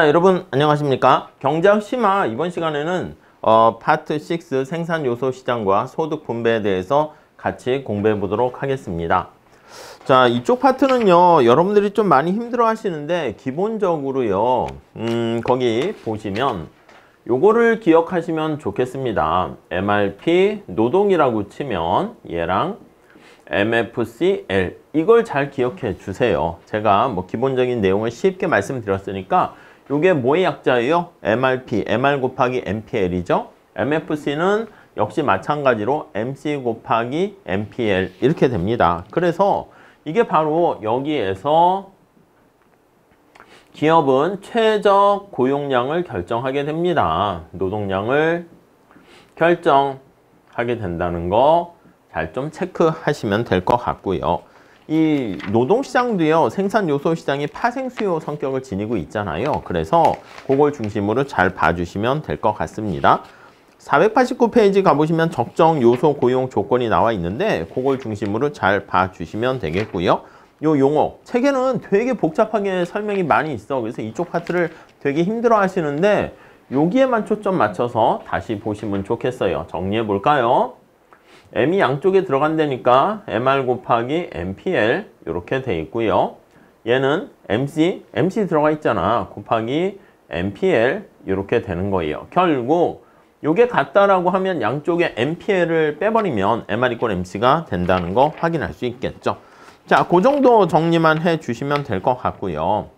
여러분 안녕하십니까? 경제학 심화 이번 시간에는 파트 6 생산 요소 시장과 소득 분배에 대해서 같이 공부해 보도록 하겠습니다. 자, 이쪽 파트는요, 여러분들이 좀 많이 힘들어 하시는데 기본적으로요, 거기 보시면 요거를 기억하시면 좋겠습니다. MRP 노동이라고 치면 얘랑 MFCL 이걸 잘 기억해 주세요. 제가 뭐 기본적인 내용을 쉽게 말씀드렸으니까 요게 뭐의 약자예요? MRP, MR 곱하기 MPL이죠. MFC는 역시 마찬가지로 MC 곱하기 MPL 이렇게 됩니다. 그래서 이게 바로 여기에서 기업은 최적 고용량을 결정하게 됩니다. 노동량을 결정하게 된다는 거 잘 좀 체크하시면 될 것 같고요. 이 노동시장도요, 생산 요소 시장이 파생 수요 성격을 지니고 있잖아요. 그래서 그걸 중심으로 잘 봐주시면 될 것 같습니다. 489페이지 가보시면 적정 요소 고용 조건이 나와 있는데 그걸 중심으로 잘 봐주시면 되겠고요. 요 용어, 책에는 되게 복잡하게 설명이 많이 있어. 그래서 이쪽 파트를 되게 힘들어 하시는데 여기에만 초점 맞춰서 다시 보시면 좋겠어요. 정리해 볼까요? M이 양쪽에 들어간다니까 MR 곱하기 MPL 이렇게 돼 있고요. 얘는 MC 들어가 있잖아. 곱하기 MPL 이렇게 되는 거예요. 결국 요게 같다라고 하면 양쪽에 MPL을 빼버리면 MR 이꼴 MC가 된다는 거 확인할 수 있겠죠. 자, 그 정도 정리만 해주시면 될 것 같고요.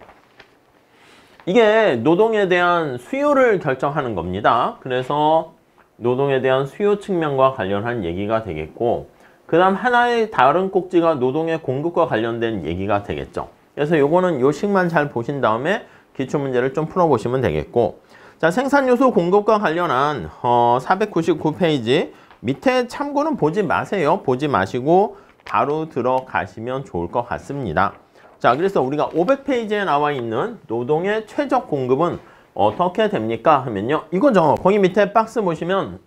이게 노동에 대한 수요를 결정하는 겁니다. 그래서 노동에 대한 수요 측면과 관련한 얘기가 되겠고, 그 다음 하나의 다른 꼭지가 노동의 공급과 관련된 얘기가 되겠죠. 그래서 요거는 요 식만 잘 보신 다음에 기출문제를 좀 풀어보시면 되겠고, 자, 생산요소 공급과 관련한 499페이지 밑에 참고는 보지 마세요. 보지 마시고 바로 들어가시면 좋을 것 같습니다. 자, 그래서 우리가 500페이지에 나와 있는 노동의 최적 공급은 어떻게 됩니까? 하면요, 이거죠. 거기 밑에 박스 보시면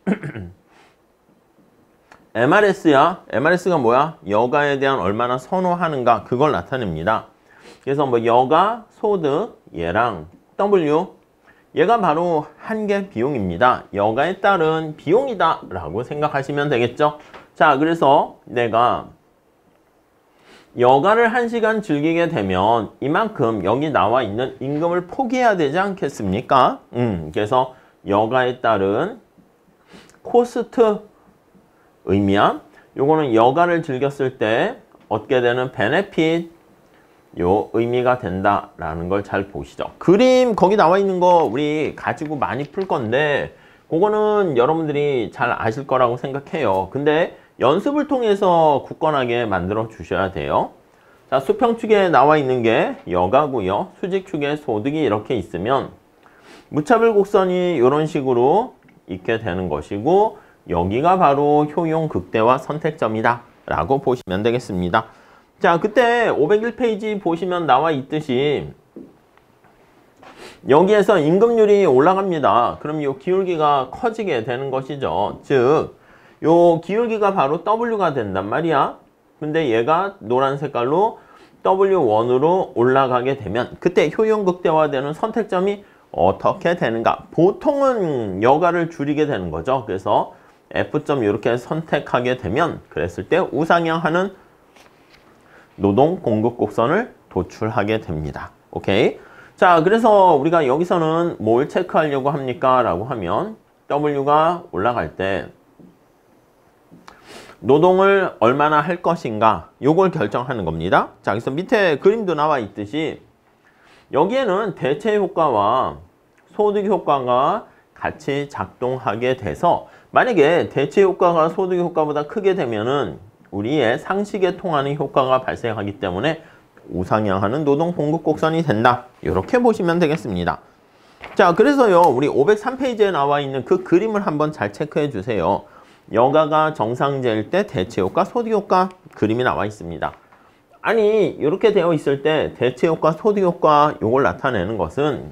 MRS야. MRS가 뭐야? 여가에 대한 얼마나 선호하는가 그걸 나타냅니다. 그래서 뭐 여가, 소득, 얘랑 W 얘가 바로 한계 비용입니다. 여가에 따른 비용이다 라고 생각하시면 되겠죠. 자, 그래서 내가 여가를 1시간 즐기게 되면 이만큼 여기 나와 있는 임금을 포기해야 되지 않겠습니까? 그래서 여가에 따른 코스트 의미야. 요거는 여가를 즐겼을 때 얻게 되는 베네핏 요 의미가 된다라는 걸 잘 보시죠. 그림 거기 나와 있는 거 우리 가지고 많이 풀 건데 그거는 여러분들이 잘 아실 거라고 생각해요. 근데 연습을 통해서 굳건하게 만들어 주셔야 돼요. 자, 수평축에 나와 있는 게 여가고요. 수직축에 소득이 이렇게 있으면 무차별 곡선이 이런 식으로 있게 되는 것이고, 여기가 바로 효용 극대화 선택점이다 라고 보시면 되겠습니다. 자, 그때 501페이지 보시면 나와 있듯이 여기에서 임금률이 올라갑니다. 그럼 이 기울기가 커지게 되는 것이죠. 즉, 요 기울기가 바로 W가 된단 말이야. 근데 얘가 노란 색깔로 W1으로 올라가게 되면 그때 효용 극대화되는 선택점이 어떻게 되는가? 보통은 여가를 줄이게 되는 거죠. 그래서 F점 이렇게 선택하게 되면 그랬을 때 우상향하는 노동 공급 곡선을 도출하게 됩니다. 오케이? 자, 그래서 우리가 여기서는 뭘 체크하려고 합니까? 라고 하면 W가 올라갈 때 노동을 얼마나 할 것인가 요걸 결정하는 겁니다. 자, 그래서 밑에 그림도 나와 있듯이 여기에는 대체 효과와 소득 효과가 같이 작동하게 돼서 만약에 대체 효과가 소득 효과보다 크게 되면은 우리의 상식에 통하는 효과가 발생하기 때문에 우상향하는 노동 공급 곡선이 된다. 이렇게 보시면 되겠습니다. 자, 그래서요, 우리 503페이지에 나와 있는 그 그림을 한번 잘 체크해 주세요. 여가가 정상제일 때 대체 효과, 소득 효과 그림이 나와 있습니다. 아니, 이렇게 되어 있을 때 대체 효과, 소득 효과 요걸 나타내는 것은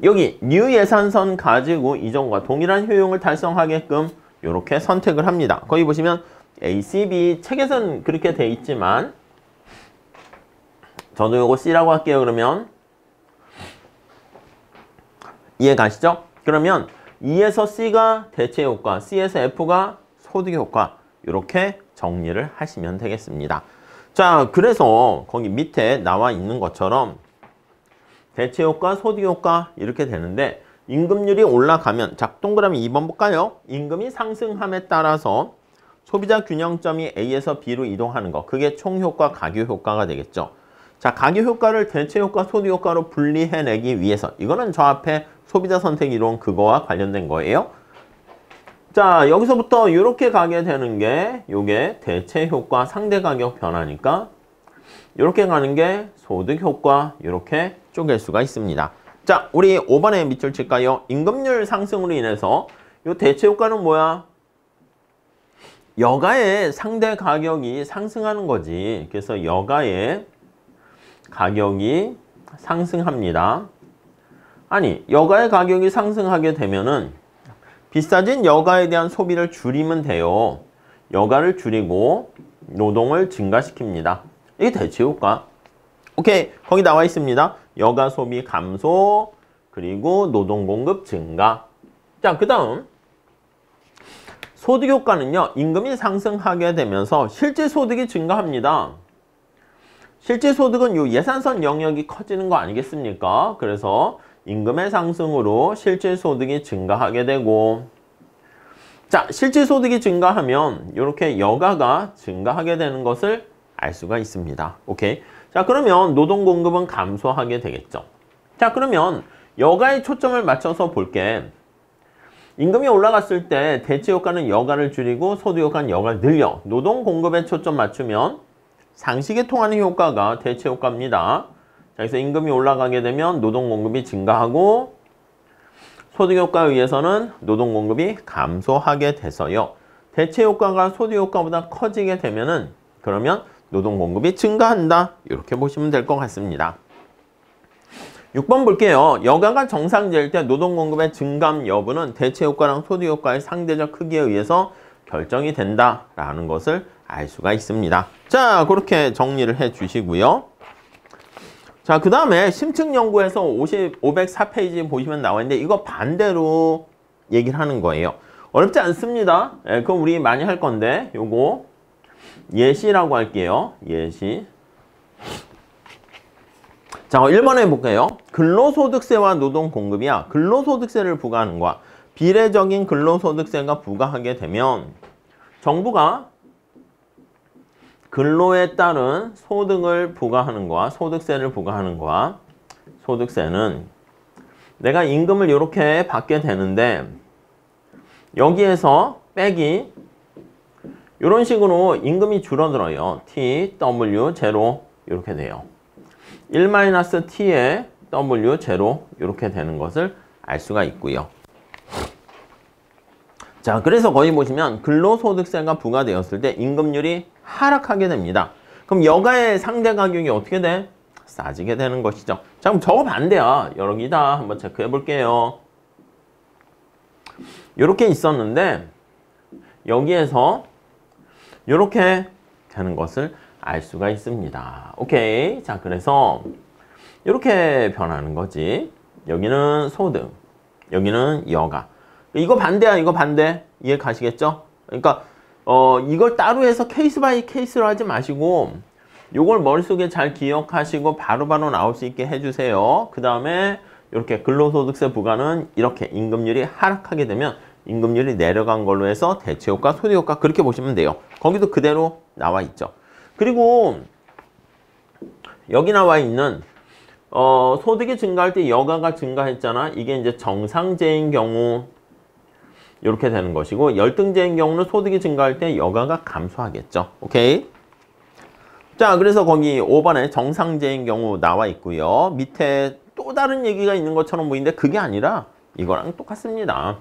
여기 뉴 예산선 가지고 이전과 동일한 효용을 달성하게끔 이렇게 선택을 합니다. 거기 보시면 ACB 책에서는 그렇게 돼 있지만 저도 요거 C라고 할게요. 그러면 이해 가시죠? 그러면 E에서 C가 대체 효과, C에서 F가 소득 효과 이렇게 정리를 하시면 되겠습니다. 자, 그래서 거기 밑에 나와 있는 것처럼 대체 효과, 소득 효과 이렇게 되는데 임금률이 올라가면 자, 동그라미 2번 볼까요? 임금이 상승함에 따라서 소비자 균형점이 A에서 B로 이동하는 거. 그게 총효과, 가교효과가 되겠죠. 자, 가교효과를 대체효과, 소득효과로 분리해내기 위해서 이거는 저 앞에 소비자 선택 이론 그거와 관련된 거예요. 자, 여기서부터 이렇게 가게 되는 게 요게 대체효과, 상대가격 변화니까 이렇게 가는 게 소득효과 이렇게 쪼갤 수가 있습니다. 자, 우리 5번에 밑줄 칠까요? 임금률 상승으로 인해서 요 대체효과는 뭐야? 여가의 상대 가격이 상승하는 거지. 그래서 여가의 가격이 상승합니다. 아니, 여가의 가격이 상승하게 되면은 비싸진 여가에 대한 소비를 줄이면 돼요. 여가를 줄이고 노동을 증가시킵니다. 이게 대체효과. 오케이, 거기 나와 있습니다. 여가 소비 감소, 그리고 노동 공급 증가. 자, 그 다음 소득 효과는요. 임금이 상승하게 되면서 실제 소득이 증가합니다. 실제 소득은 요 예산선 영역이 커지는 거 아니겠습니까? 그래서 임금의 상승으로 실제 소득이 증가하게 되고 자, 실제 소득이 증가하면 이렇게 여가가 증가하게 되는 것을 알 수가 있습니다. 오케이. 자, 그러면 노동 공급은 감소하게 되겠죠. 자, 그러면 여가에 초점을 맞춰서 볼게. 임금이 올라갔을 때 대체 효과는 여가를 줄이고 소득 효과는 여가를 늘려. 노동 공급에 초점 맞추면 상식에 통하는 효과가 대체 효과입니다. 자, 그래서 임금이 올라가게 되면 노동 공급이 증가하고 소득 효과에 의해서는 노동 공급이 감소하게 돼서요. 대체 효과가 소득 효과보다 커지게 되면은 그러면 노동 공급이 증가한다. 이렇게 보시면 될 것 같습니다. 6번 볼게요. 여가가 정상될 때 노동 공급의 증감 여부는 대체 효과랑 소득 효과의 상대적 크기에 의해서 결정이 된다라는 것을 알 수가 있습니다. 자, 그렇게 정리를 해 주시고요. 자, 그 다음에 심층 연구에서 504페이지 보시면 나와 있는데 이거 반대로 얘기를 하는 거예요. 어렵지 않습니다. 예, 그건 우리 많이 할 건데 요거 예시라고 할게요. 예시. 자, 1번에 볼게요. 근로소득세와 노동공급이야. 근로소득세를 부과하는 거야. 비례적인 근로소득세가 부과하게 되면 정부가 근로에 따른 소득을 부과하는 거와 소득세를 부과하는 거와 소득세는 내가 임금을 이렇게 받게 되는데 여기에서 빼기 이런 식으로 임금이 줄어들어요. T, W, 제로 이렇게 돼요. 1-T에 W, 제로 이렇게 되는 것을 알 수가 있고요. 자, 그래서 거기 보시면 근로소득세가 부과되었을 때 임금률이 하락하게 됩니다. 그럼 여가의 상대 가격이 어떻게 돼? 싸지게 되는 것이죠. 자, 그럼 저거 반대야. 여기다 한번 체크해 볼게요. 이렇게 있었는데 여기에서 이렇게 되는 것을 알 수가 있습니다. 오케이. 자, 그래서 이렇게 변하는 거지. 여기는 소득, 여기는 여가. 이거 반대야, 이거 반대. 이해 가시겠죠? 그러니까 이걸 따로 해서 케이스 바이 케이스로 하지 마시고 요걸 머릿속에 잘 기억하시고 바로바로 나올 수 있게 해주세요. 그 다음에 이렇게 근로소득세 부과는 이렇게 임금률이 하락하게 되면 임금률이 내려간 걸로 해서 대체효과, 소득효과 그렇게 보시면 돼요. 거기도 그대로 나와 있죠. 그리고 여기 나와 있는 소득이 증가할 때 여가가 증가했잖아. 이게 이제 정상제인 경우 이렇게 되는 것이고 열등제인 경우는 소득이 증가할 때 여가가 감소하겠죠. 오케이? 자, 그래서 거기 5번에 정상제인 경우 나와 있고요. 밑에 또 다른 얘기가 있는 것처럼 보이는데 그게 아니라 이거랑 똑같습니다.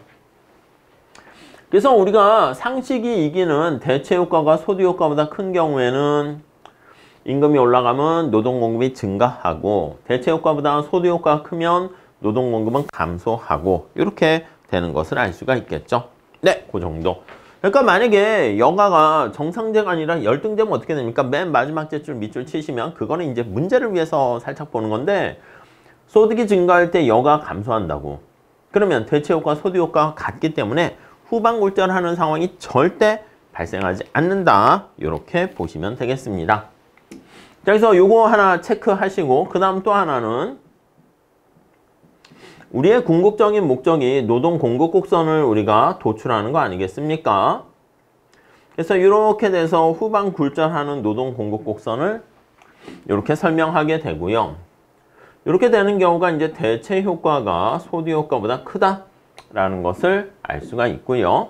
그래서 우리가 상식이 이기는 대체 효과가 소득 효과보다 큰 경우에는 임금이 올라가면 노동 공급이 증가하고 대체 효과보다 소득 효과가 크면 노동 공급은 감소하고 이렇게 되는 것을 알 수가 있겠죠. 네, 그 정도. 그러니까 만약에 여가가 정상제가 아니라 열등제면 어떻게 됩니까? 맨 마지막 줄 밑줄 치시면 그거는 이제 문제를 위해서 살짝 보는 건데 소득이 증가할 때 여가 감소한다고. 그러면 대체 효과, 소득 효과가 같기 때문에 후방 굴절하는 상황이 절대 발생하지 않는다. 이렇게 보시면 되겠습니다. 자, 그래서 요거 하나 체크하시고 그 다음 또 하나는 우리의 궁극적인 목적이 노동 공급 곡선을 우리가 도출하는 거 아니겠습니까? 그래서 이렇게 돼서 후방 굴절하는 노동 공급 곡선을 이렇게 설명하게 되고요. 이렇게 되는 경우가 이제 대체 효과가 소득 효과보다 크다라는 것을 알 수가 있고요.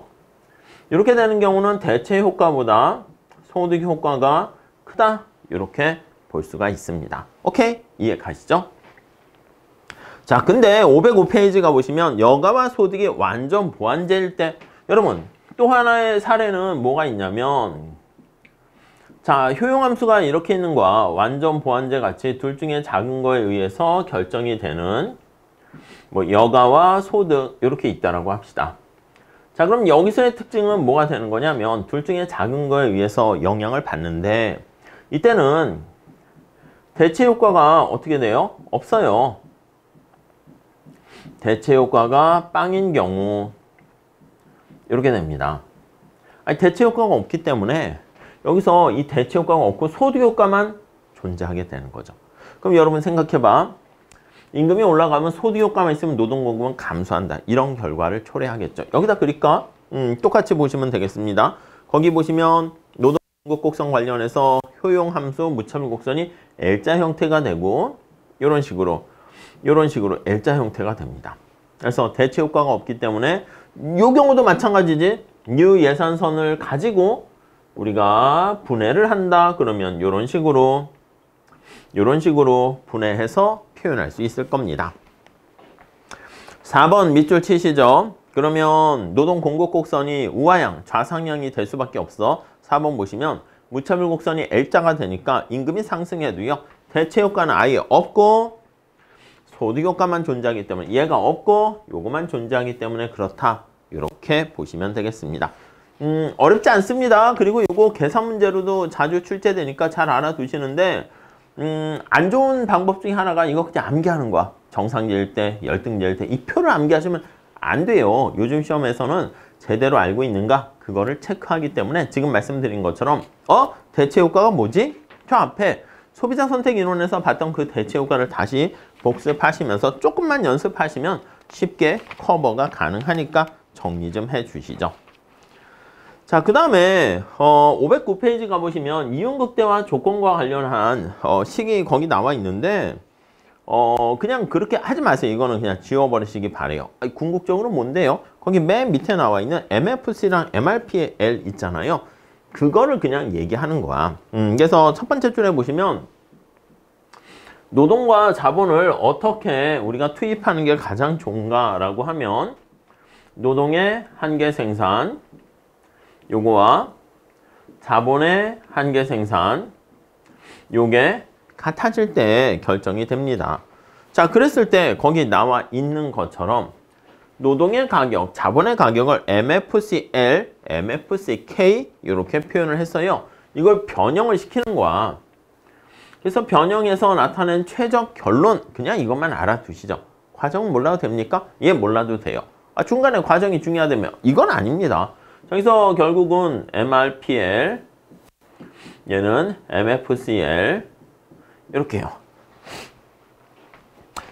이렇게 되는 경우는 대체 효과보다 소득 효과가 크다. 이렇게 볼 수가 있습니다. 오케이? 이해 가시죠? 자, 근데 505페이지가 보시면 여가와 소득이 완전 보완제일 때 여러분 또 하나의 사례는 뭐가 있냐면 자, 효용함수가 이렇게 있는 거야. 완전 보완제 같이 둘 중에 작은 거에 의해서 결정이 되는 뭐 여가와 소득 이렇게 있다라고 합시다. 자, 그럼 여기서의 특징은 뭐가 되는 거냐면 둘 중에 작은 거에 의해서 영향을 받는데 이때는 대체 효과가 어떻게 돼요? 없어요. 대체 효과가 빵인 경우 이렇게 됩니다. 아니, 대체 효과가 없기 때문에 여기서 이 대체 효과가 없고 소득 효과만 존재하게 되는 거죠. 그럼 여러분 생각해봐. 임금이 올라가면 소득 효과만 있으면 노동 공급은 감소한다. 이런 결과를 초래하겠죠. 여기다 그릴까? 똑같이 보시면 되겠습니다. 거기 보시면 노동 공급 곡선 관련해서 효용 함수 무차별 곡선이 L자 형태가 되고 이런 식으로 L자 형태가 됩니다. 그래서 대체 효과가 없기 때문에 이 경우도 마찬가지지. 이 예산선을 가지고 우리가 분해를 한다. 그러면 이런 식으로 분해해서 표현할 수 있을 겁니다. 4번 밑줄 치시죠. 그러면 노동 공급 곡선이 우하향, 좌상향이 될 수밖에 없어. 4번 보시면 무차별 곡선이 L자가 되니까 임금이 상승해도요. 대체 효과는 아예 없고 소득 효과만 존재하기 때문에 얘가 없고 요거만 존재하기 때문에 그렇다. 이렇게 보시면 되겠습니다. 어렵지 않습니다. 그리고 요거 계산 문제로도 자주 출제되니까 잘 알아두시는데 안 좋은 방법 중에 하나가 이거 그냥 암기하는 거야. 정상제일 때, 열등제일 때 이 표를 암기하시면 안 돼요. 요즘 시험에서는 제대로 알고 있는가? 그거를 체크하기 때문에 지금 말씀드린 것처럼 대체 효과가 뭐지? 저 앞에 소비자 선택 인원에서 봤던 그 대체 효과를 다시 복습하시면서 조금만 연습하시면 쉽게 커버가 가능하니까 정리 좀 해주시죠. 자, 그 다음에 509페이지 가보시면 이윤극대화 조건과 관련한 식이 거기 나와 있는데 그냥 그렇게 하지 마세요. 이거는 그냥 지워버리시기 바래요. 궁극적으로 뭔데요? 거기 맨 밑에 나와 있는 MFC랑 MRPL 있잖아요. 그거를 그냥 얘기하는 거야. 그래서 첫 번째 줄에 보시면 노동과 자본을 어떻게 우리가 투입하는 게 가장 좋은가라고 하면 노동의 한계 생산 요거와 자본의 한계 생산 요게 같아질 때 결정이 됩니다. 자, 그랬을 때 거기 나와 있는 것처럼 노동의 가격, 자본의 가격을 MFCL, MFCK 이렇게 표현을 했어요. 이걸 변형을 시키는 거야. 그래서 변형해서 나타낸 최적 결론 그냥 이것만 알아두시죠. 과정은 몰라도 됩니까? 예, 몰라도 돼요. 중간에 과정이 중요하다면 이건 아닙니다. 여기서 결국은 MRPL 얘는 MFCL 이렇게요.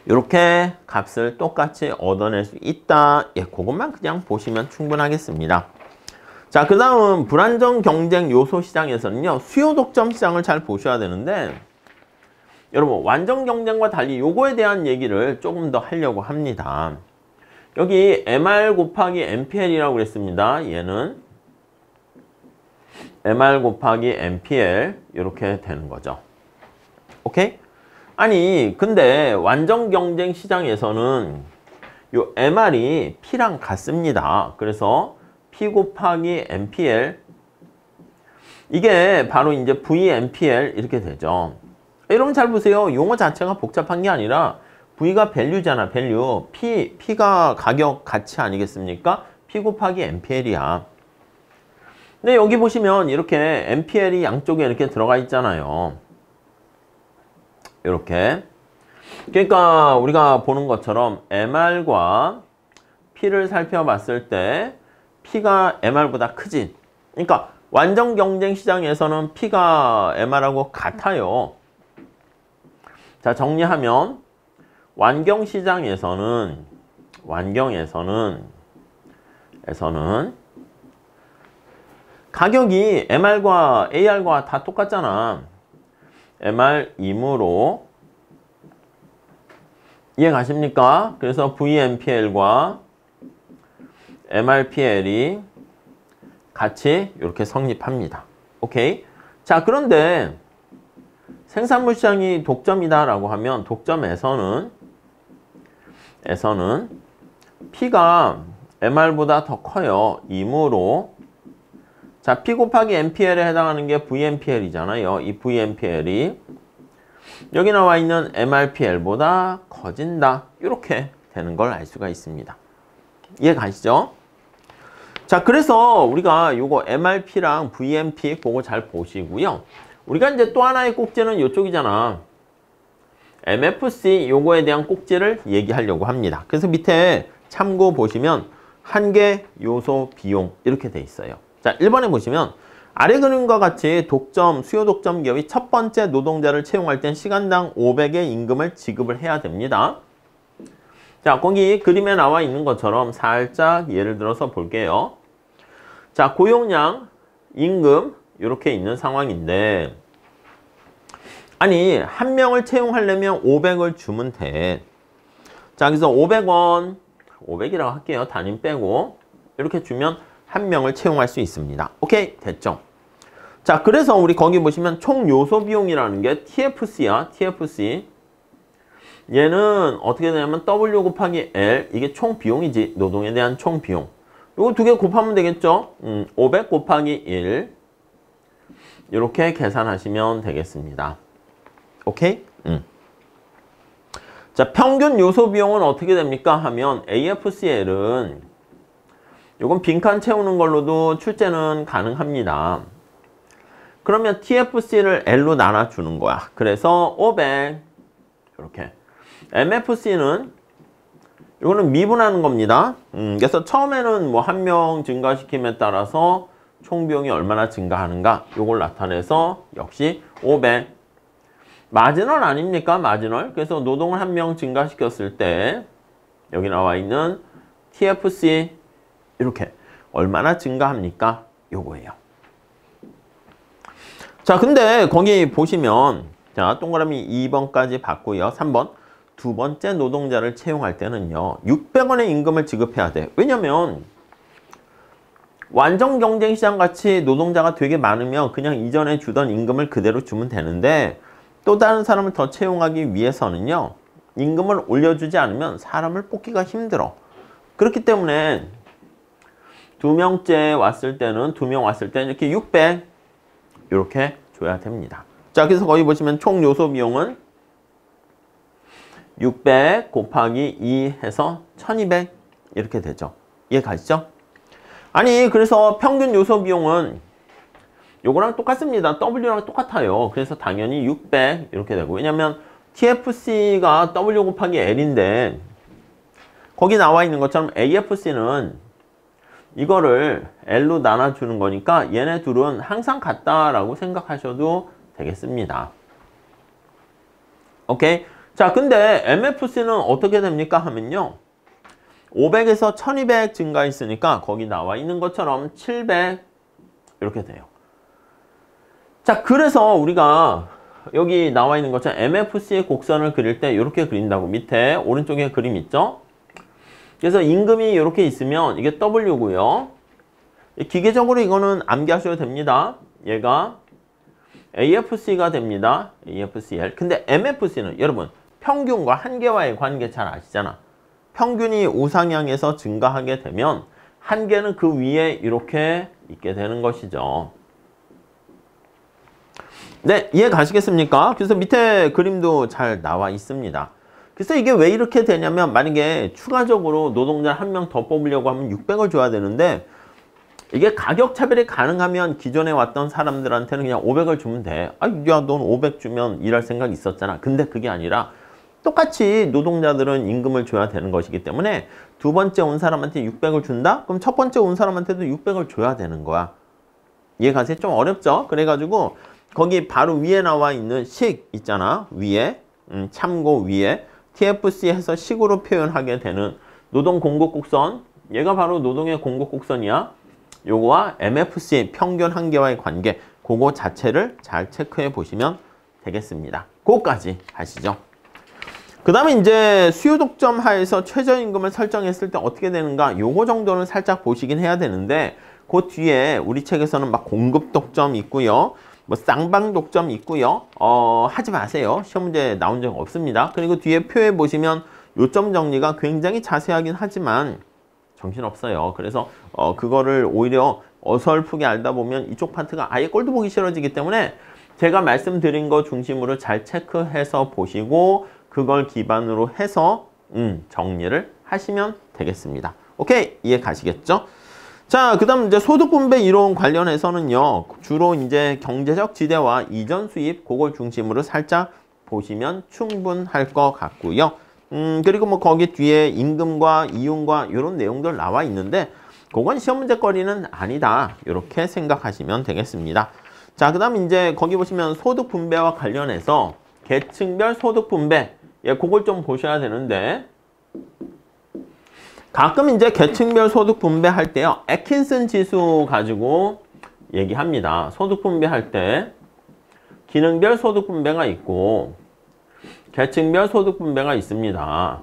이렇게 값을 똑같이 얻어낼 수 있다. 예, 그것만 그냥 보시면 충분하겠습니다. 자, 그 다음 불안정 경쟁 요소 시장에서는요. 수요 독점 시장을 잘 보셔야 되는데 여러분 완전 경쟁과 달리 요거에 대한 얘기를 조금 더 하려고 합니다. 여기 MR 곱하기 MPL이라고 그랬습니다. 얘는 MR 곱하기 MPL 이렇게 되는 거죠. 오케이? 아니 근데 완전 경쟁 시장에서는 요 MR이 P랑 같습니다. 그래서 P 곱하기 MPL 이게 바로 이제 VMPL 이렇게 되죠. 여러분 잘 보세요. 용어 자체가 복잡한 게 아니라 V가 밸류잖아. 밸류. P가 가격 가치 아니겠습니까? P 곱하기 MPL이야. 근데 여기 보시면 이렇게 MPL이 양쪽에 이렇게 들어가 있잖아요. 이렇게. 그러니까 우리가 보는 것처럼 MR과 P를 살펴봤을 때 P가 MR보다 크지. 그러니까 완전 경쟁 시장에서는 P가 MR하고 같아요. 자, 정리하면 완경 시장에서는 가격이 MR과 AR과 다 똑같잖아. MR2무로 이해 가십니까? 그래서 VMPL과 MRPL이 같이 이렇게 성립합니다. 오케이? 자, 그런데 생산물 시장이 독점이다라고 하면 독점에서는 P가 MR보다 더 커요. 2무로. 자, P 곱하기 MPL에 해당하는 게 VMPL이잖아요. 이 VMPL이 여기 나와 있는 MRPL보다 커진다. 이렇게 되는 걸 알 수가 있습니다. 이해 가시죠? 자, 그래서 우리가 요거 MRP랑 VMP 그거 잘 보시고요. 우리가 이제 또 하나의 꼭지는 이쪽이잖아. MFC 요거에 대한 꼭지를 얘기하려고 합니다. 그래서 밑에 참고 보시면 한계, 요소, 비용 이렇게 돼 있어요. 자, 1번에 보시면 아래 그림과 같이 수요 독점 기업이 첫 번째 노동자를 채용할 땐 시간당 500의 임금을 지급을 해야 됩니다. 자, 거기 그림에 나와 있는 것처럼 살짝 예를 들어서 볼게요. 자, 고용량, 임금 이렇게 있는 상황인데 아니, 한 명을 채용하려면 500을 주면 돼. 자, 그래서 500원, 500이라고 할게요. 단임 빼고 이렇게 주면 한 명을 채용할 수 있습니다. 오케이, 됐죠? 자, 그래서 우리 거기 보시면 총 요소 비용이라는 게 TFC야, TFC. 얘는 어떻게 되냐면 W 곱하기 L, 이게 총 비용이지, 노동에 대한 총 비용. 요거 두 개 곱하면 되겠죠? 500 곱하기 1 이렇게 계산하시면 되겠습니다. 오케이? 자, 평균 요소 비용은 어떻게 됩니까? 하면 AFCL은 요건 빈칸 채우는 걸로도 출제는 가능합니다. 그러면 TFC를 L로 나눠주는 거야. 그래서 500 이렇게. MFC는 이거는 미분하는 겁니다. 그래서 처음에는 뭐 한 명 증가시킴에 따라서 총 비용이 얼마나 증가하는가 요걸 나타내서 역시 500. 마지널 아닙니까? 마지널. 그래서 노동을 한 명 증가시켰을 때 여기 나와 있는 TFC 이렇게 얼마나 증가합니까? 요거예요. 자, 근데 거기 보시면 자, 동그라미 2번까지 봤고요. 3번. 두 번째 노동자를 채용할 때는요. 600원의 임금을 지급해야 돼. 왜냐면 완전 경쟁 시장 같이 노동자가 되게 많으면 그냥 이전에 주던 임금을 그대로 주면 되는데 또 다른 사람을 더 채용하기 위해서는요. 임금을 올려주지 않으면 사람을 뽑기가 힘들어. 그렇기 때문에 두 명 왔을 때는 이렇게 600 이렇게 줘야 됩니다. 자, 그래서 거기 보시면 총 요소 비용은 600 곱하기 2 해서 1200 이렇게 되죠. 이해 가시죠? 아니, 그래서 평균 요소 비용은 요거랑 똑같습니다. W랑 똑같아요. 그래서 당연히 600 이렇게 되고. 왜냐면 TFC가 W 곱하기 L인데 거기 나와 있는 것처럼 AFC는 이거를 L로 나눠주는 거니까 얘네 둘은 항상 같다라고 생각하셔도 되겠습니다. 오케이? 자, 근데 MFC는 어떻게 됩니까? 하면요. 500에서 1200 증가했으니까 거기 나와 있는 것처럼 700 이렇게 돼요. 자, 그래서 우리가 여기 나와 있는 것처럼 MFC의 곡선을 그릴 때 이렇게 그린다고. 밑에 오른쪽에 그림 있죠? 그래서 임금이 이렇게 있으면 이게 W고요. 기계적으로 이거는 암기하셔도 됩니다. 얘가 AFC가 됩니다. AFCL. 근데 MFC는 여러분 평균과 한계와의 관계 잘 아시잖아. 평균이 우상향해서 증가하게 되면 한계는 그 위에 이렇게 있게 되는 것이죠. 네, 이해 가시겠습니까? 그래서 밑에 그림도 잘 나와 있습니다. 그래서 이게 왜 이렇게 되냐면 만약에 추가적으로 노동자 한 명 더 뽑으려고 하면 600을 줘야 되는데 이게 가격 차별이 가능하면 기존에 왔던 사람들한테는 그냥 500을 주면 돼. 아, 야, 넌 500 주면 일할 생각 있었잖아. 근데 그게 아니라 똑같이 노동자들은 임금을 줘야 되는 것이기 때문에 두 번째 온 사람한테 600을 준다? 그럼 첫 번째 온 사람한테도 600을 줘야 되는 거야. 이해가세요? 좀 어렵죠? 그래가지고 거기 바로 위에 나와 있는 식 있잖아. 위에 참고 위에 TFC 해서 식으로 표현하게 되는 노동 공급 곡선, 얘가 바로 노동의 공급 곡선이야. 요거와 MFC 평균 한계와의 관계, 그거 자체를 잘 체크해 보시면 되겠습니다. 그거까지 하시죠. 그 다음에 이제 수요 독점 하에서 최저임금을 설정했을 때 어떻게 되는가, 요거 정도는 살짝 보시긴 해야 되는데, 그 뒤에 우리 책에서는 막 공급 독점 있고요, 뭐 쌍방 독점 있고요. 하지 마세요. 시험 문제 나온 적 없습니다. 그리고 뒤에 표에 보시면 요점 정리가 굉장히 자세하긴 하지만 정신없어요. 그래서 그거를 오히려 어설프게 알다 보면 이쪽 파트가 아예 꼴도 보기 싫어지기 때문에 제가 말씀드린 거 중심으로 잘 체크해서 보시고 그걸 기반으로 해서 정리를 하시면 되겠습니다. 오케이? 이해 가시겠죠? 자, 그 다음 이제 소득분배 이론 관련해서는요, 주로 이제 경제적 지대와 이전 수입, 그걸 중심으로 살짝 보시면 충분할 것 같고요. 그리고 뭐 거기 뒤에 임금과 이윤과 이런 내용들 나와 있는데, 그건 시험 문제거리는 아니다. 이렇게 생각하시면 되겠습니다. 자, 그 다음 이제 거기 보시면 소득분배와 관련해서 계층별 소득분배, 예, 그걸 좀 보셔야 되는데, 가끔 이제 계층별 소득 분배할 때요, 애킨슨 지수 가지고 얘기합니다. 소득 분배할 때 기능별 소득 분배가 있고 계층별 소득 분배가 있습니다.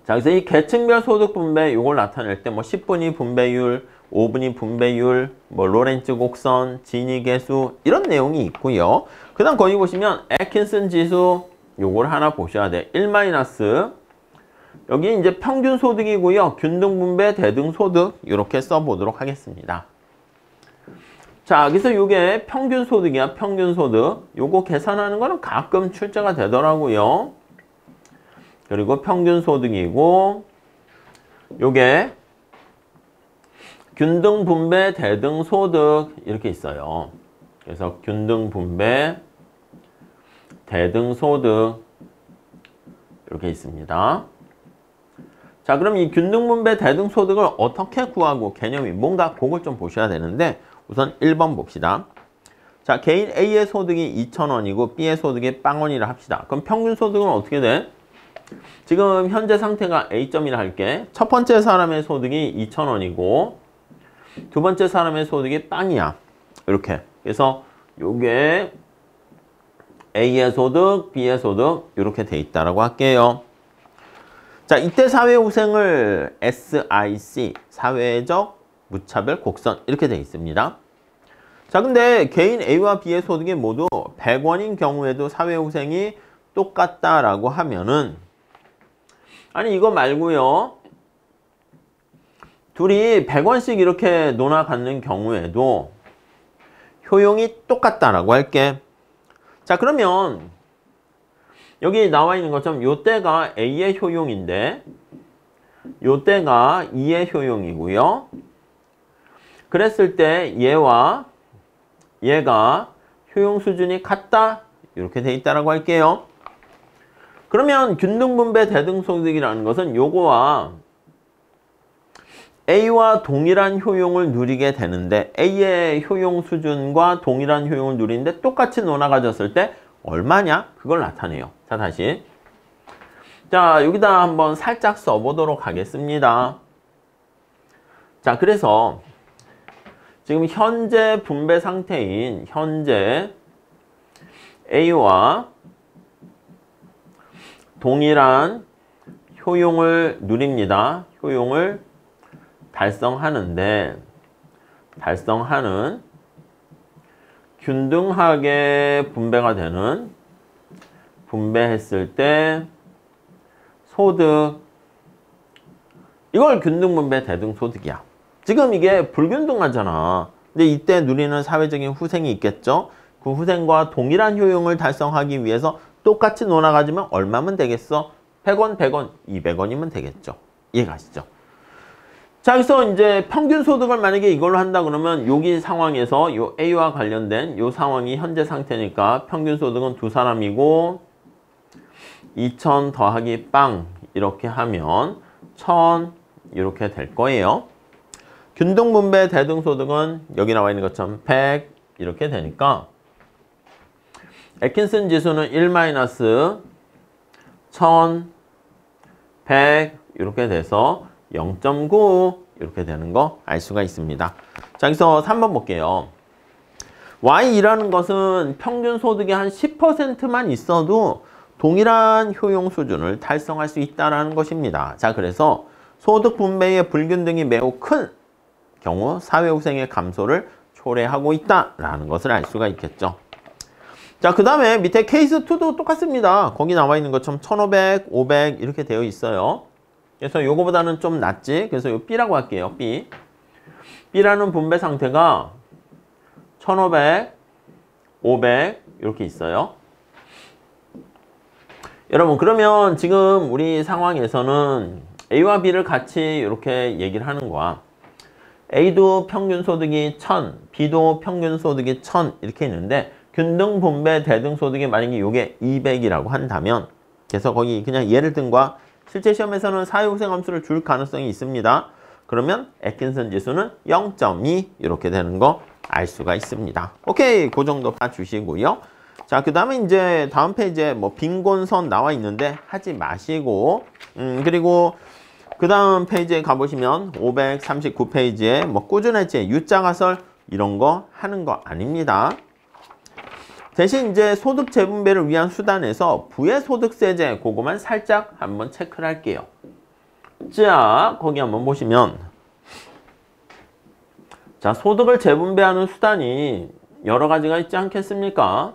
자, 그래서 이 계층별 소득 분배 이걸 나타낼 때 뭐 10분위 분배율, 5분위 분배율, 뭐 로렌츠 곡선, 지니 계수 이런 내용이 있고요. 그다음 거기 보시면 애킨슨 지수 요걸 하나 보셔야 돼. 1 마이너스 여기 이제 평균 소득이고요. 균등 분배, 대등 소득 이렇게 써보도록 하겠습니다. 자, 그래서 이게 평균 소득이야. 평균 소득. 요거 계산하는 거는 가끔 출제가 되더라고요. 그리고 평균 소득이고 요게 균등 분배, 대등 소득 이렇게 있어요. 그래서 균등 분배, 대등 소득 이렇게 있습니다. 자, 그럼 이 균등분배 대등소득을 어떻게 구하고 개념이 뭔가 그걸 좀 보셔야 되는데 우선 1번 봅시다. 자, 개인 A의 소득이 2,000원이고 B의 소득이 0원이라 합시다. 그럼 평균 소득은 어떻게 돼? 지금 현재 상태가 A점이라 할게. 첫 번째 사람의 소득이 2,000원이고 두 번째 사람의 소득이 0이야. 이렇게. 그래서 요게 A의 소득, B의 소득 이렇게 돼 있다라고 할게요. 자, 이때 사회후생을 SIC, 사회적 무차별 곡선 이렇게 돼 있습니다. 자, 근데 개인 A와 B의 소득이 모두 100원인 경우에도 사회후생이 똑같다라고 하면은, 아니 이거 말고요, 둘이 100원씩 이렇게 논아 갖는 경우에도 효용이 똑같다라고 할게. 자, 그러면 여기 나와 있는 것처럼 요때가 A의 효용인데 요때가 E의 효용이고요. 그랬을 때 얘와 얘가 효용 수준이 같다 이렇게 돼 있다라고 할게요. 그러면 균등분배 대등소득이라는 것은 요거와 A와 동일한 효용을 누리게 되는데 A의 효용 수준과 동일한 효용을 누리는데 똑같이 논아 가졌을 때 얼마냐? 그걸 나타내요. 자, 다시. 자, 여기다 한번 살짝 써보도록 하겠습니다. 자, 그래서 지금 현재 분배 상태인 현재 A와 동일한 효용을 누립니다. 효용을 달성하는 균등하게 분배가 되는, 분배했을 때 소득, 이걸 균등분배 대등소득이야. 지금 이게 불균등하잖아. 근데 이때 누리는 사회적인 후생이 있겠죠. 그 후생과 동일한 효용을 달성하기 위해서 똑같이 논아 가지면 얼마면 되겠어? 100원, 100원, 200원이면 되겠죠. 이해가시죠? 자, 그래서 이제 평균 소득을 만약에 이걸로 한다 그러면 여기 상황에서 요 A와 관련된 요 상황이 현재 상태니까 평균 소득은 두 사람이고 2,000 더하기 빵 이렇게 하면 1,000 이렇게 될 거예요. 균등분배 대등소득은 여기 나와 있는 것처럼 100 이렇게 되니까 애킨슨 지수는 1-1000, 100 이렇게 돼서 0.9 이렇게 되는 거 알 수가 있습니다. 자, 여기서 3번 볼게요. Y이라는 것은 평균 소득의 한 10%만 있어도 동일한 효용 수준을 달성할 수 있다는 것입니다. 자, 그래서 소득 분배의 불균등이 매우 큰 경우 사회후생의 감소를 초래하고 있다라는 것을 알 수가 있겠죠. 자, 그 다음에 밑에 케이스 2도 똑같습니다. 거기 나와 있는 것처럼 1500, 500 이렇게 되어 있어요. 그래서 요거보다는 좀 낫지. 그래서 요 B라고 할게요. B. B라는 분배 상태가 1500, 500 이렇게 있어요. 여러분, 그러면 지금 우리 상황에서는 A와 B를 같이 이렇게 얘기를 하는 거야. A도 평균 소득이 1000, B도 평균 소득이 1000 이렇게 있는데 균등 분배 대등 소득이 만약에 요게 200이라고 한다면 그래서 거기 그냥 예를 든 거야. 실제 시험에서는 사회후생 함수를 줄 가능성이 있습니다. 그러면 애킨슨 지수는 0.2 이렇게 되는 거 알 수가 있습니다. 오케이, 그 정도 봐주시고요. 자, 그 다음에 이제 다음 페이지에 뭐 빈곤선 나와 있는데 하지 마시고 그리고 그 다음 페이지에 가보시면 539페이지에 뭐 꾸준할지 U자가설 이런 거 하는 거 아닙니다. 대신 이제 소득 재분배를 위한 수단에서 부의소득세제 그거만 살짝 한번 체크를 할게요. 자, 거기 한번 보시면 자, 소득을 재분배하는 수단이 여러 가지가 있지 않겠습니까?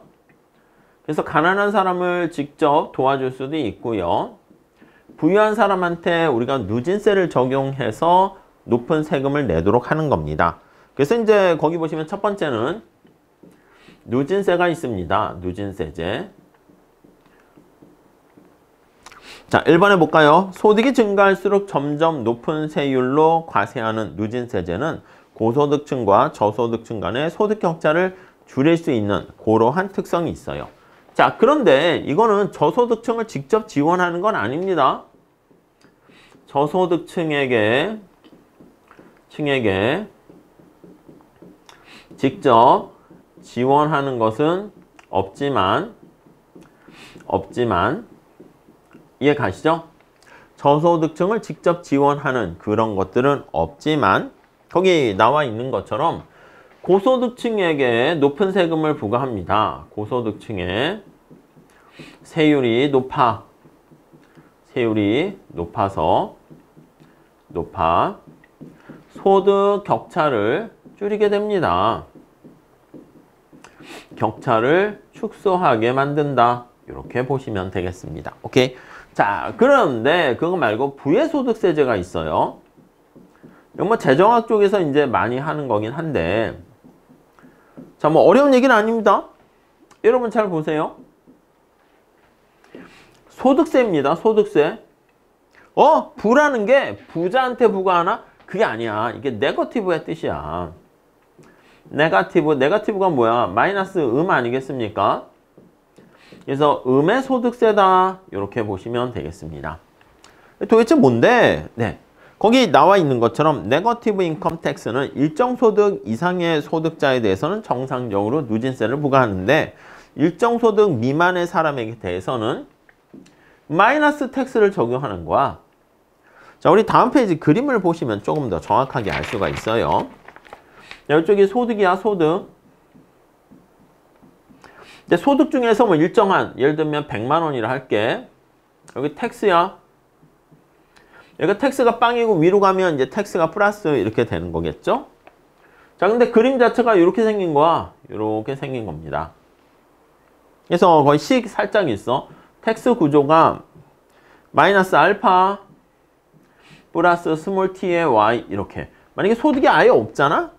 그래서 가난한 사람을 직접 도와줄 수도 있고요. 부유한 사람한테 우리가 누진세를 적용해서 높은 세금을 내도록 하는 겁니다. 그래서 이제 거기 보시면 첫 번째는 누진세가 있습니다. 누진세제. 자, 1번에 볼까요? 소득이 증가할수록 점점 높은 세율로 과세하는 누진세제는 고소득층과 저소득층 간의 소득 격차를 줄일 수 있는 그러한 특성이 있어요. 자, 그런데 이거는 저소득층을 직접 지원하는 건 아닙니다. 저소득층에게 직접 지원하는 것은 없지만 이해 가시죠? 저소득층을 직접 지원하는 그런 것들은 없지만 거기 나와 있는 것처럼 고소득층에게 높은 세금을 부과합니다. 고소득층에 세율이 높아서 소득 격차를 줄이게 됩니다. 격차를 축소하게 만든다. 이렇게 보시면 되겠습니다. 오케이. 자, 그런데 그거 말고 부의소득세제가 있어요. 이건 뭐 재정학 쪽에서 이제 많이 하는 거긴 한데 자, 뭐 어려운 얘기는 아닙니다. 여러분 잘 보세요. 소득세입니다. 소득세. 부라는 게 부자한테 부과하나? 그게 아니야. 이게 네거티브의 뜻이야. 네거티브가 뭐야? 마이너스 아니겠습니까? 그래서 음의 소득세다. 이렇게 보시면 되겠습니다. 도대체 뭔데? 네. 거기 나와 있는 것처럼 네거티브 인컴 텍스는 일정 소득 이상의 소득자에 대해서는 정상적으로 누진세를 부과하는데 일정 소득 미만의 사람에게 대해서는 마이너스 텍스를 적용하는 거야. 자, 우리 다음 페이지 그림을 보시면 조금 더 정확하게 알 수가 있어요. 이쪽이 소득이야, 소득. 근데 소득 중에서 뭐 일정한, 예를 들면 100만 원이라 할게. 여기 텍스야. 여기가 텍스가 빵이고 위로 가면 이제 텍스가 플러스 이렇게 되는 거겠죠? 자, 근데 그림 자체가 이렇게 생긴 거야. 이렇게 생긴 겁니다. 그래서 거의 식 살짝 있어. 텍스 구조가 마이너스 알파 플러스 스몰 t의 y 이렇게. 만약에 소득이 아예 없잖아?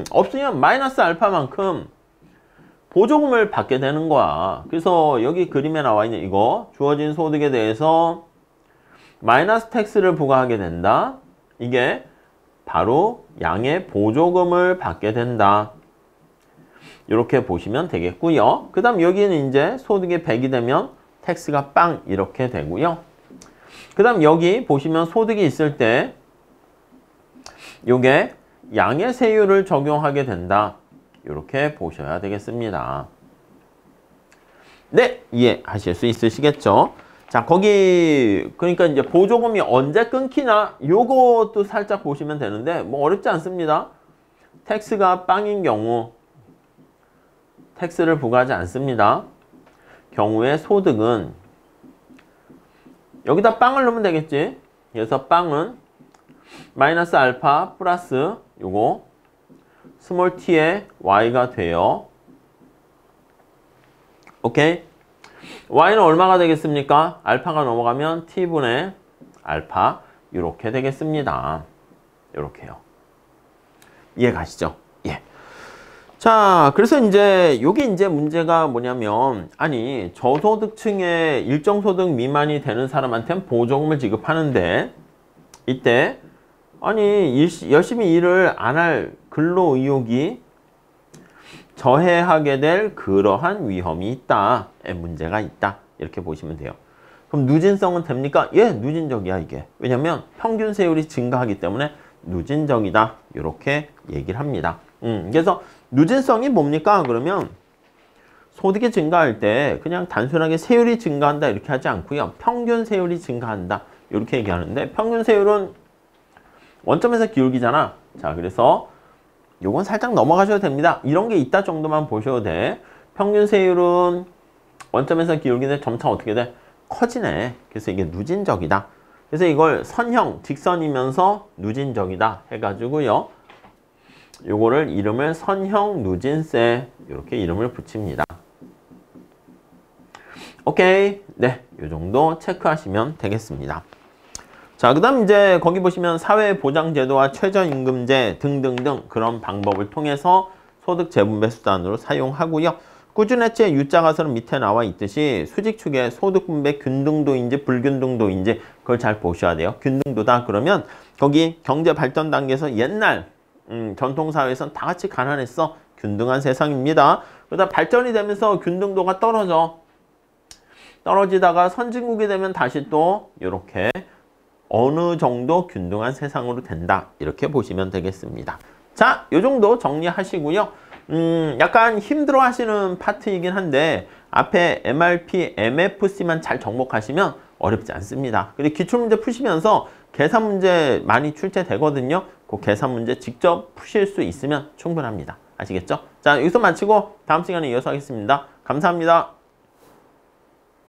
없으면 마이너스 알파만큼 보조금을 받게 되는 거야. 그래서 여기 그림에 나와 있는 이거 주어진 소득에 대해서 마이너스 텍스를 부과하게 된다. 이게 바로 양의 보조금을 받게 된다. 이렇게 보시면 되겠고요. 그 다음 여기는 이제 소득이 100이 되면 텍스가 빵 이렇게 되고요. 그 다음 여기 보시면 소득이 있을 때 요게 양의 세율을 적용하게 된다. 이렇게 보셔야 되겠습니다. 네, 이해하실 수 있으시겠죠? 자, 거기 그러니까 이제 보조금이 언제 끊기나 요것도 살짝 보시면 되는데 뭐 어렵지 않습니다. 텍스가 빵인 경우 텍스를 부과하지 않습니다. 경우에 소득은 여기다 빵을 넣으면 되겠지. 그래서 빵은 마이너스 알파 플러스 요거 스몰 t의 y가 돼요. 오케이. y는 얼마가 되겠습니까? 알파가 넘어가면 t분의 알파 이렇게 되겠습니다. 이렇게요. 이해 가시죠? 예. 자, 그래서 이제 요게 이제 문제가 뭐냐면 아니 저소득층의 일정 소득 미만이 되는 사람한테는 보조금을 지급하는데 이때 아니 열심히 일을 안 할 근로 의욕이 저해하게 될 그러한 위험이 있다. 문제가 있다. 이렇게 보시면 돼요. 그럼 누진성은 됩니까? 예, 누진적이야 이게. 왜냐면 평균 세율이 증가하기 때문에 누진적이다. 이렇게 얘기를 합니다. 그래서 누진성이 뭡니까? 그러면 소득이 증가할 때 그냥 단순하게 세율이 증가한다 이렇게 하지 않고요. 평균 세율이 증가한다. 이렇게 얘기하는데 평균 세율은 원점에서 기울기잖아. 자, 그래서 요건 살짝 넘어가셔도 됩니다. 이런 게 있다 정도만 보셔도 돼. 평균 세율은 원점에서 기울기인데 점차 어떻게 돼? 커지네. 그래서 이게 누진적이다. 그래서 이걸 선형, 직선이면서 누진적이다 해가지고요. 요거를 이름을 선형 누진세 이렇게 이름을 붙입니다. 오케이. 네, 요 정도 체크하시면 되겠습니다. 자, 그 다음 이제 거기 보시면 사회보장제도와 최저임금제 등등등 그런 방법을 통해서 소득 재분배 수단으로 사용하고요. 꾸준해체 U자가설은 밑에 나와 있듯이 수직축의 소득분배 균등도인지 불균등도인지 그걸 잘 보셔야 돼요. 균등도다 그러면 거기 경제발전 단계에서 옛날 전통사회에서는 다 같이 가난했어. 균등한 세상입니다. 그러다 발전이 되면서 균등도가 떨어지다가 선진국이 되면 다시 또 이렇게 어느 정도 균등한 세상으로 된다. 이렇게 보시면 되겠습니다. 자, 요 정도 정리하시고요. 약간 힘들어 하시는 파트이긴 한데 앞에 MRP, MFC만 잘 정복하시면 어렵지 않습니다. 그리고 기출문제 푸시면서 계산 문제 많이 출제되거든요. 그 계산 문제 직접 푸실 수 있으면 충분합니다. 아시겠죠? 자, 여기서 마치고 다음 시간에 이어서 하겠습니다. 감사합니다.